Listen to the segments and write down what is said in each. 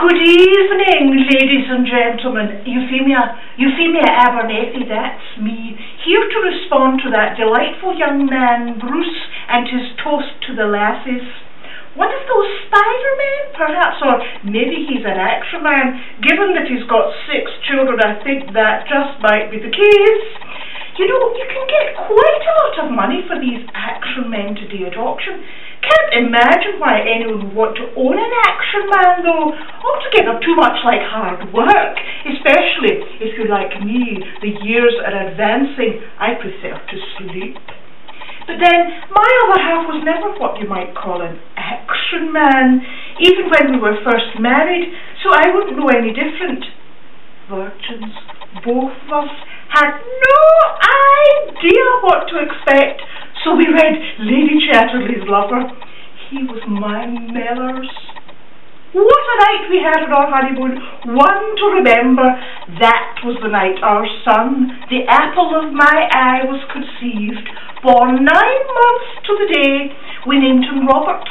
Good evening, ladies and gentlemen. Euphemia Abernethy, that's me, here to respond to that delightful young man, Bruce, and his toast to the lassies. One of those Spider-Men, perhaps, or maybe he's an action man. Given that he's got 6 children, I think that just might be the case. You know, you can get quite a lot of money for these action men today at auction. Can't imagine why anyone would want to own an action man, though. Altogether too much like hard work, especially if you're like me, the years are advancing. I prefer to sleep. But then, my other half was never what you might call an action man, even when we were first married, so I wouldn't know any different. Virgins, both of us, had no idea what to expect, so we read Lady Chatterley's Lover. He was my Mellors. What a night we had on our honeymoon, one to remember. That was the night our son, the apple of my eye, was conceived. Born 9 months to the day, we named him Robert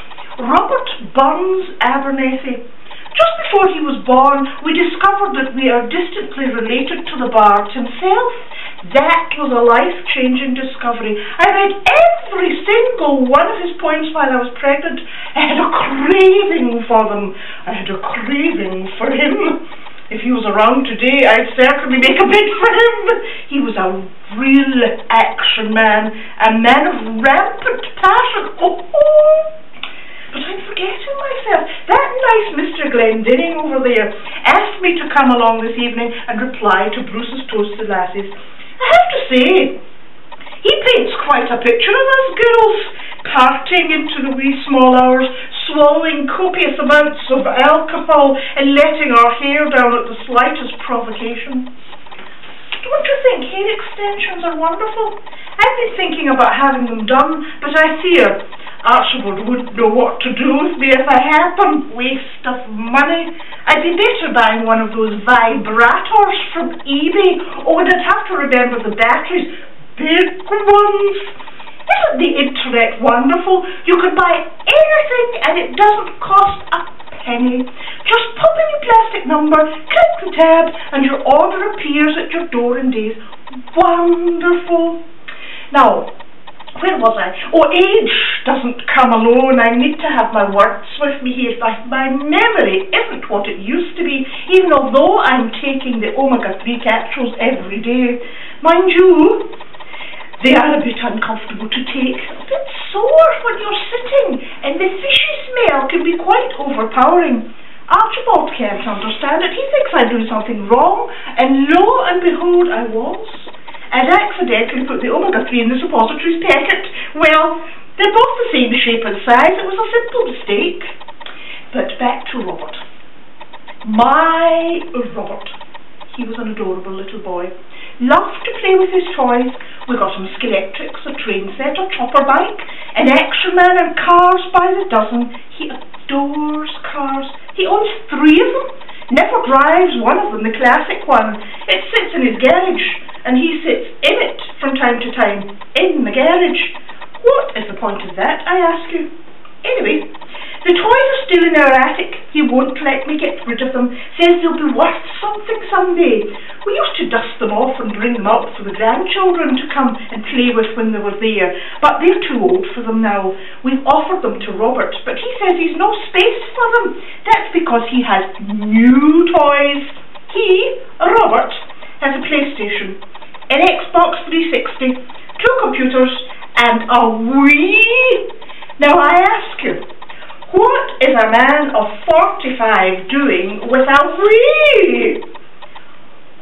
Burns Abernethy. Just before he was born, we discovered that we are distantly related to the Bard himself. That was a life-changing discovery. I read every single one of his poems while I was pregnant. I had a craving for them. I had a craving for him. If he was around today, I'd certainly make a bid for him. He was a real action man, a man of rampant passion. But I'm forgetting myself. That nice Mr. Glendinning over there asked me to come along this evening and reply to Bruce's toast to lassies. I have to say, he paints quite a picture of us girls, parting into the wee small hours, swallowing copious amounts of alcohol and letting our hair down at the slightest provocation. Don't you think hair extensions are wonderful? I've been thinking about having them done, but I fear Archibald wouldn't know what to do with me if I had them. Waste of money. I'd be better buying one of those vibrators from eBay. Oh, and I'd have to remember the batteries. Big ones. Isn't the internet wonderful? You can buy anything and it doesn't cost a penny. Just pop in your plastic number, click the tab, and your order appears at your door in days. Wonderful. Now, where was I? Oh, age doesn't come alone. I need to have my words with me here. My memory isn't what it used to be, even although I'm taking the omega-3 capsules every day. Mind you, they are a bit uncomfortable to take, a bit sore when you're sitting, and the fishy smell can be quite overpowering. Archibald can't understand it. He thinks I'm doing something wrong, and lo and behold, I was. I'd accidentally put the omega-3 in the suppositories packet. Well, they're both the same shape and size. It was a simple mistake. But back to Robert. My Robert. He was an adorable little boy. Loved to play with his toys. We got him Skeletrics, a train set, a chopper bike, an action man, and cars by the dozen. He adores cars. He owns 3 of them. Never drives one of them, the classic one. It sits in his garage, and he sits in it from time to time, in the garage. What is the point of that, I ask you? Anyway, the toys are still in our attic. He won't let me get rid of them. Says they'll be worth something someday. We used to dust them off and bring them up for the grandchildren to come and play with when they were there, but they're too old for them now. We've offered them to Robert, but he says he's no space for them. That's because he has new toys. He, Robert, has a PlayStation, an Xbox 360, 2 computers, and a Wii. Now I ask you, what is a man of 45 doing with a Wii?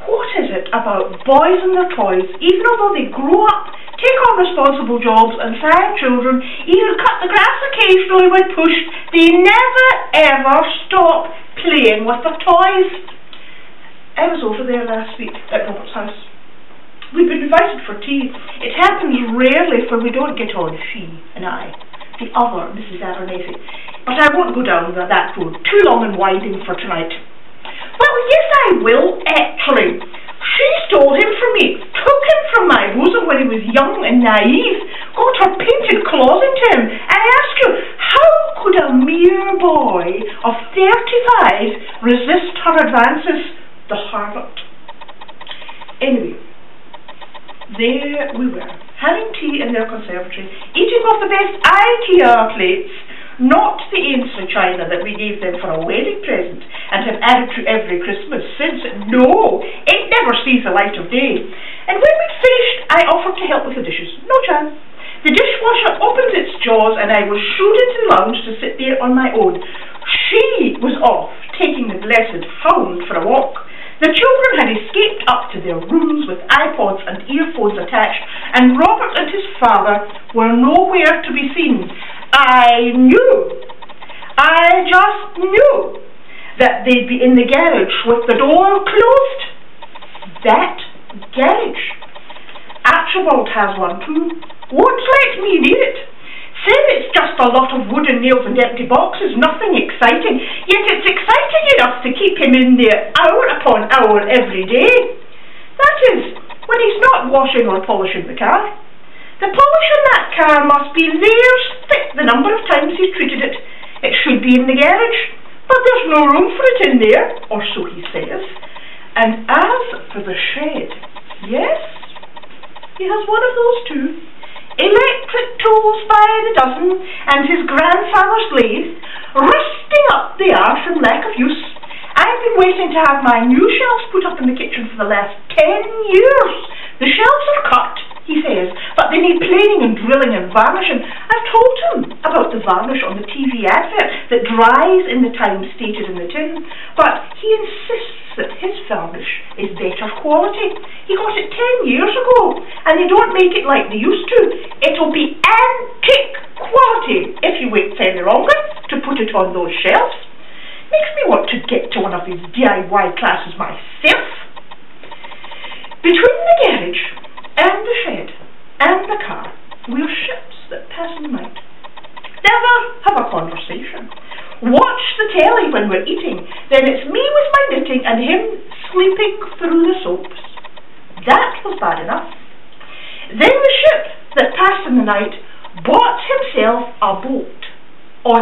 What is it about boys and their toys, even although they grow up, take on responsible jobs and 5 children, even cut the grass occasionally when pushed, they never ever stop playing with their toys? I was over there last week at Robert's house. We've been invited for tea. It happens rarely, for we don't get on, she and I, the other Mrs. Abernethy. But I won't go down that road, too long and winding for tonight. Well, yes, I will, actually. She stole him from me, took him from my bosom when he was young and naive, got her painted claws into him. I ask you, how could a mere boy of 35 resist her advances? The harlot. Anyway, there we were, having tea in their conservatory, eating off the best IKEA plates, not the ancient china that we gave them for a wedding present and have added to every Christmas since. No, it never sees the light of day. And when we'd finished, I offered to help with the dishes. No chance. The dishwasher opened its jaws and I was shooed into the lounge to sit there on my own. She was off, taking the blessed hound for a walk. The children had escaped up to their rooms with iPods and earphones attached, and Robert and his father were nowhere to be seen. I just knew that they'd be in the garage with the door closed. That garage. Archibald has one too. Won't let me near it. Said it's just a lot of wooden nails and empty boxes, nothing exciting. Yet it's exciting enough to keep him in there hour upon hour every day. That is, when he's not washing or polishing the car. The polish on that car must be layers thick the number of times he's treated it. It should be in the garage, but there's no room for it in there, or so he says. And as for the shed, yes, he has one of those too. Electric tools by the dozen, and his grandfather's lathe, rusting up they are from lack of use. I've been waiting to have my new shelves put up in the kitchen for the last 10 years. The shelves are cut, he says, but they need planing and drilling and varnishing. I've told him about the varnish on the TV advert that dries in the time stated in the tin, but he insists that his varnish is better quality. He got it 10 years ago, and they don't make it like they used to. It'll be antique quality if you wait any longer to put it on those shelves. Makes me want to get to one of these DIY classes myself. Between the garage and the shed and the car, we're ships that pass in the night. Never have a conversation. Watch the telly when we're eating. Then it's me with my knitting and him sleeping through the soaps. That was bad enough. Then the ship that passed in the night bought himself a boat on